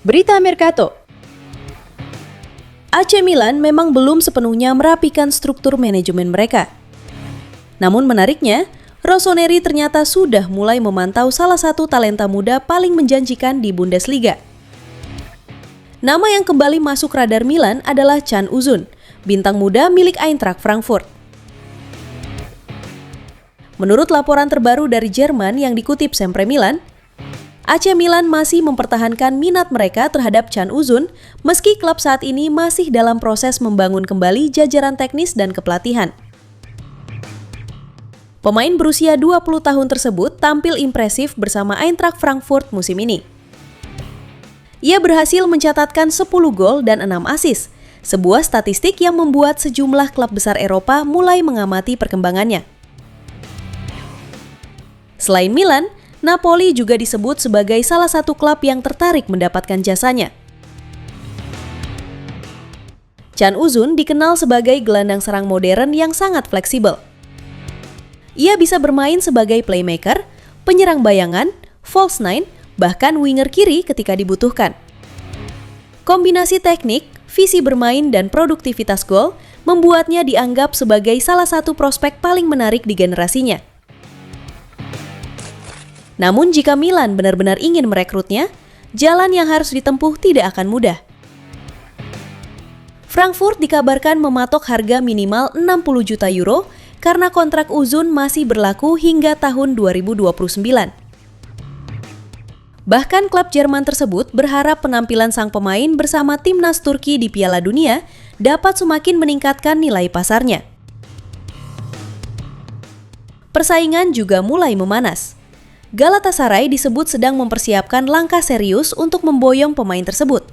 Berita Mercato. AC Milan memang belum sepenuhnya merapikan struktur manajemen mereka. Namun menariknya, Rossoneri ternyata sudah mulai memantau salah satu talenta muda paling menjanjikan di Bundesliga. Nama yang kembali masuk radar Milan adalah Can Uzun, bintang muda milik Eintracht Frankfurt. Menurut laporan terbaru dari Jerman yang dikutip Sempre Milan, AC Milan masih mempertahankan minat mereka terhadap Can Uzun meski klub saat ini masih dalam proses membangun kembali jajaran teknis dan kepelatihan. Pemain berusia 20 tahun tersebut tampil impresif bersama Eintracht Frankfurt musim ini. Ia berhasil mencatatkan 10 gol dan 6 assist, sebuah statistik yang membuat sejumlah klub besar Eropa mulai mengamati perkembangannya. Selain Milan, Napoli juga disebut sebagai salah satu klub yang tertarik mendapatkan jasanya. Can Uzun dikenal sebagai gelandang serang modern yang sangat fleksibel. Ia bisa bermain sebagai playmaker, penyerang bayangan, false nine, bahkan winger kiri ketika dibutuhkan. Kombinasi teknik, visi bermain, dan produktivitas gol membuatnya dianggap sebagai salah satu prospek paling menarik di generasinya. Namun jika Milan benar-benar ingin merekrutnya, jalan yang harus ditempuh tidak akan mudah. Frankfurt dikabarkan mematok harga minimal 60 juta euro karena kontrak Uzun masih berlaku hingga tahun 2029. Bahkan klub Jerman tersebut berharap penampilan sang pemain bersama timnas Turki di Piala Dunia dapat semakin meningkatkan nilai pasarnya. Persaingan juga mulai memanas. Galatasaray disebut sedang mempersiapkan langkah serius untuk memboyong pemain tersebut.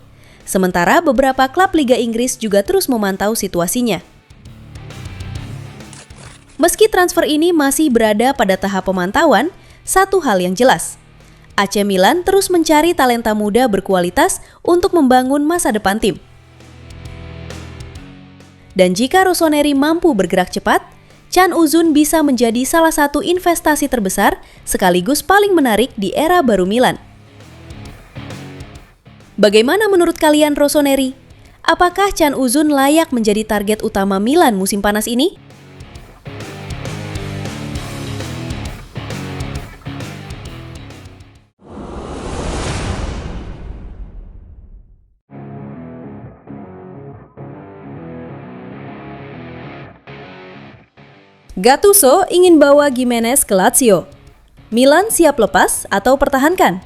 Sementara beberapa klub Liga Inggris juga terus memantau situasinya. Meski transfer ini masih berada pada tahap pemantauan, satu hal yang jelas. AC Milan terus mencari talenta muda berkualitas untuk membangun masa depan tim. Dan jika Rossoneri mampu bergerak cepat, Can Uzun bisa menjadi salah satu investasi terbesar sekaligus paling menarik di era baru Milan. Bagaimana menurut kalian Rossoneri? Apakah Can Uzun layak menjadi target utama Milan musim panas ini? Gattuso ingin bawa Gimenez ke Lazio. Milan siap lepas atau pertahankan?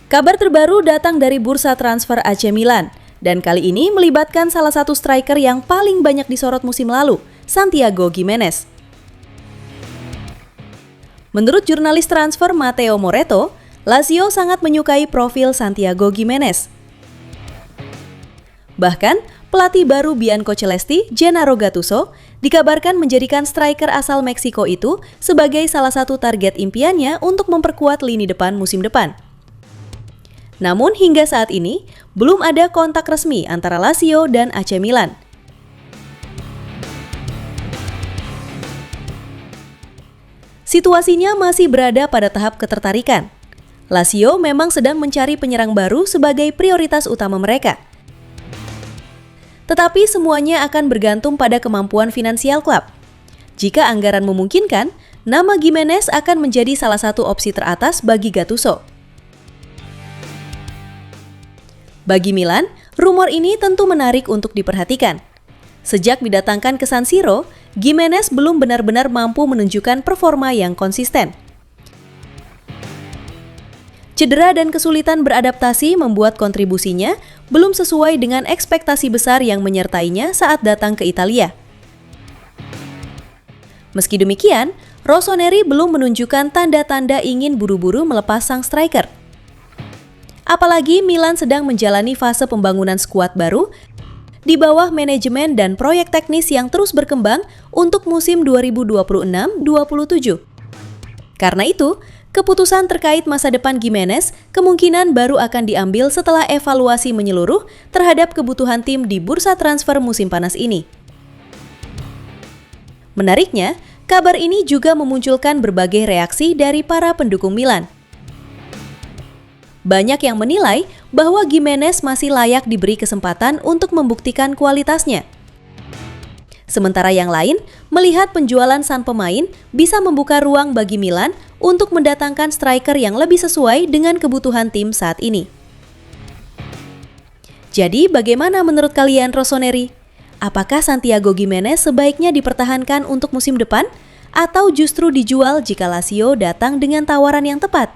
Kabar terbaru datang dari bursa transfer AC Milan dan kali ini melibatkan salah satu striker yang paling banyak disorot musim lalu, Santiago Gimenez. Menurut jurnalis transfer Matteo Moretto, Lazio sangat menyukai profil Santiago Gimenez. Bahkan, pelatih baru Bianco Celesti, Gennaro Gattuso, dikabarkan menjadikan striker asal Meksiko itu sebagai salah satu target impiannya untuk memperkuat lini depan musim depan. Namun hingga saat ini, belum ada kontak resmi antara Lazio dan AC Milan. Situasinya masih berada pada tahap ketertarikan. Lazio memang sedang mencari penyerang baru sebagai prioritas utama mereka. Tetapi semuanya akan bergantung pada kemampuan finansial klub. Jika anggaran memungkinkan, nama Gimenez akan menjadi salah satu opsi teratas bagi Gattuso. Bagi Milan, rumor ini tentu menarik untuk diperhatikan. Sejak didatangkan ke San Siro, Gimenez belum benar-benar mampu menunjukkan performa yang konsisten. Cedera dan kesulitan beradaptasi membuat kontribusinya belum sesuai dengan ekspektasi besar yang menyertainya saat datang ke Italia. Meski demikian, Rossoneri belum menunjukkan tanda-tanda ingin buru-buru melepas sang striker. Apalagi Milan sedang menjalani fase pembangunan skuad baru di bawah manajemen dan proyek teknis yang terus berkembang untuk musim 2026-27. Karena itu, keputusan terkait masa depan Gimenez kemungkinan baru akan diambil setelah evaluasi menyeluruh terhadap kebutuhan tim di bursa transfer musim panas ini. Menariknya, kabar ini juga memunculkan berbagai reaksi dari para pendukung Milan. Banyak yang menilai bahwa Gimenez masih layak diberi kesempatan untuk membuktikan kualitasnya. Sementara yang lain melihat penjualan sang pemain bisa membuka ruang bagi Milan untuk mendatangkan striker yang lebih sesuai dengan kebutuhan tim saat ini. Jadi bagaimana menurut kalian, Rossoneri? Apakah Santiago Gimenez sebaiknya dipertahankan untuk musim depan atau justru dijual jika Lazio datang dengan tawaran yang tepat?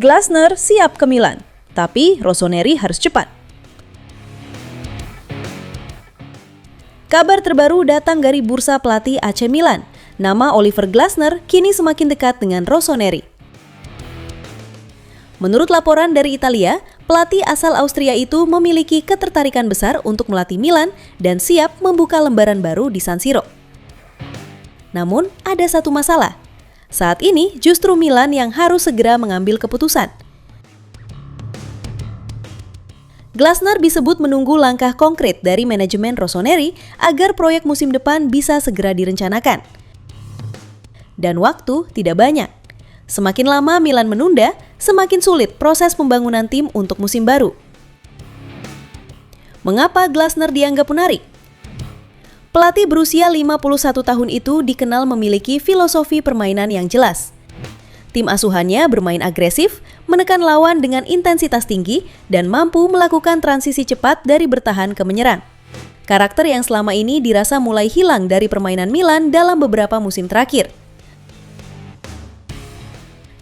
Glasner siap ke Milan, tapi Rossoneri harus cepat. Kabar terbaru datang dari bursa pelatih AC Milan. Nama Oliver Glasner kini semakin dekat dengan Rossoneri. Menurut laporan dari Italia, pelatih asal Austria itu memiliki ketertarikan besar untuk melatih Milan dan siap membuka lembaran baru di San Siro. Namun, ada satu masalah. Saat ini justru Milan yang harus segera mengambil keputusan. Glasner disebut menunggu langkah konkret dari manajemen Rossoneri agar proyek musim depan bisa segera direncanakan. Dan waktu tidak banyak. Semakin lama Milan menunda, semakin sulit proses pembangunan tim untuk musim baru. Mengapa Glasner dianggap menarik? Pelatih berusia 51 tahun itu dikenal memiliki filosofi permainan yang jelas. Tim asuhannya bermain agresif, menekan lawan dengan intensitas tinggi, dan mampu melakukan transisi cepat dari bertahan ke menyerang. Karakter yang selama ini dirasa mulai hilang dari permainan Milan dalam beberapa musim terakhir.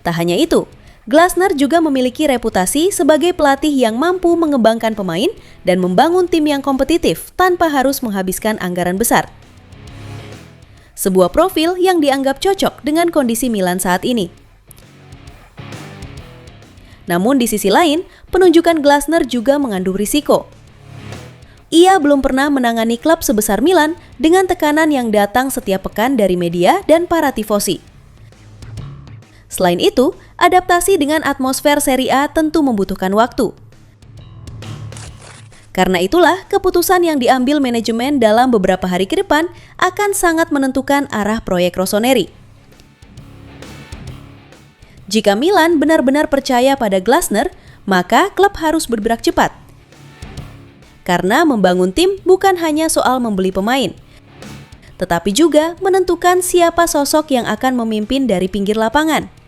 Tak hanya itu, Glasner juga memiliki reputasi sebagai pelatih yang mampu mengembangkan pemain dan membangun tim yang kompetitif tanpa harus menghabiskan anggaran besar. Sebuah profil yang dianggap cocok dengan kondisi Milan saat ini. Namun di sisi lain, penunjukan Glasner juga mengandung risiko. Ia belum pernah menangani klub sebesar Milan dengan tekanan yang datang setiap pekan dari media dan para tifosi. Selain itu, adaptasi dengan atmosfer Serie A tentu membutuhkan waktu. Karena itulah, keputusan yang diambil manajemen dalam beberapa hari ke depan akan sangat menentukan arah proyek Rossoneri. Jika Milan benar-benar percaya pada Glasner, maka klub harus bergerak cepat. Karena membangun tim bukan hanya soal membeli pemain, tetapi juga menentukan siapa sosok yang akan memimpin dari pinggir lapangan.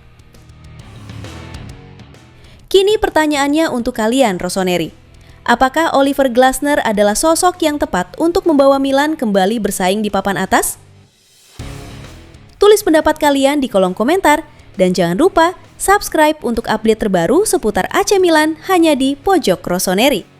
Kini pertanyaannya untuk kalian, Rossoneri. Apakah Oliver Glasner adalah sosok yang tepat untuk membawa Milan kembali bersaing di papan atas? Tulis pendapat kalian di kolom komentar, dan jangan lupa subscribe untuk update terbaru seputar AC Milan hanya di Pojok Rossoneri.